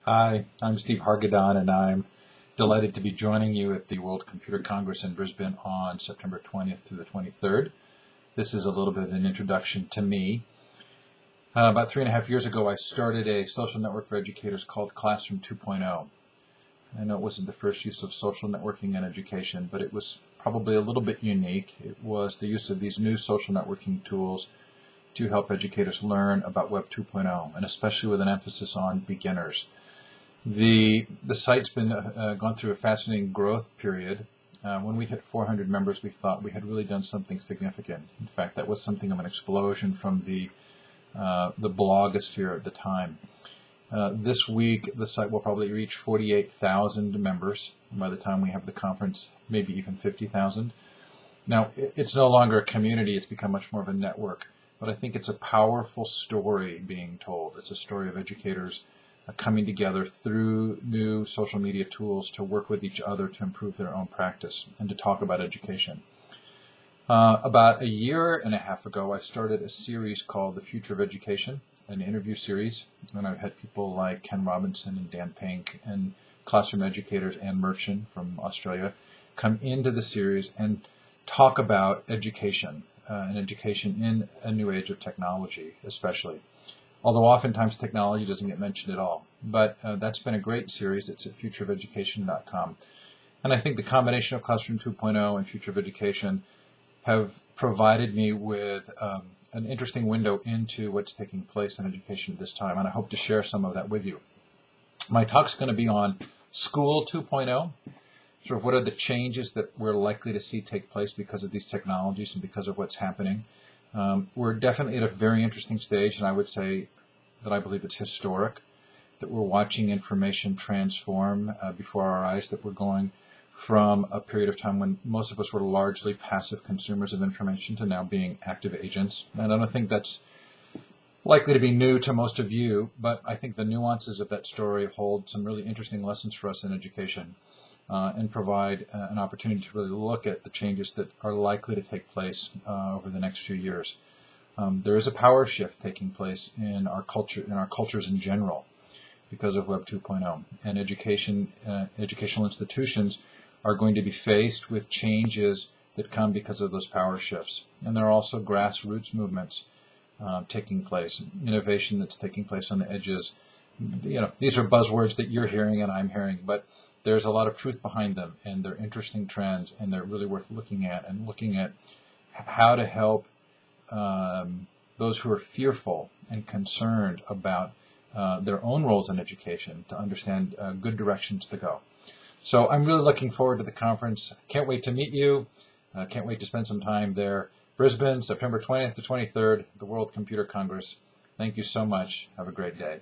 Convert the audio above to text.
Hi, I'm Steve Hargadon, and I'm delighted to be joining you at the World Computer Congress in Brisbane on September 20th to the 23rd. This is a little bit of an introduction to me. About 3.5 years ago, I started a social network for educators called Classroom 2.0. I know it wasn't the first use of social networking in education, but it was probably a little bit unique. It was the use of these new social networking tools to help educators learn about Web 2.0, and especially with an emphasis on beginners. The site's been gone through a fascinating growth period. When we hit 400 members, we thought we had really done something significant. In fact, that was something of an explosion from the blogosphere at the time. This week, the site will probably reach 48,000 members. By the time we have the conference, maybe even 50,000. Now, it's no longer a community. It's become much more of a network. But I think it's a powerful story being told. It's a story of educators coming together through new social media tools to work with each other to improve their own practice and to talk about education. About 1.5 years ago, I started a series called The Future of Education, an interview series, and I've had people like Ken Robinson and Dan Pink and classroom educators Anne Merchant from Australia come into the series and talk about education and education in a new age of technology, especially. Although oftentimes technology doesn't get mentioned at all. But that's been a great series. It's at futureofeducation.com. And I think the combination of Classroom 2.0 and Future of Education have provided me with an interesting window into what's taking place in education at this time. And I hope to share some of that with you. My talk's going to be on School 2.0. Sort of what are the changes that we're likely to see take place because of these technologies and because of what's happening. We're definitely at a very interesting stage, and I would say that I believe it's historic, that we're watching information transform before our eyes, that we're going from a period of time when most of us were largely passive consumers of information to now being active agents. And I don't think that's likely to be new to most of you, but I think the nuances of that story hold some really interesting lessons for us in education. And provide an opportunity to really look at the changes that are likely to take place over the next few years. There is a power shift taking place in our culture, in our cultures in general, because of Web 2.0. And educational institutions are going to be faced with changes that come because of those power shifts. And there are also grassroots movements taking place, innovation that's taking place on the edges. These are buzzwords that you're hearing and I'm hearing, but there's a lot of truth behind them, and they're interesting trends, and they're really worth looking at, and looking at how to help those who are fearful and concerned about their own roles in education to understand good directions to go. So I'm really looking forward to the conference. Can't wait to meet you. Can't wait to spend some time there. Brisbane, September 20th to 23rd, the World Computer Congress. Thank you so much. Have a great day.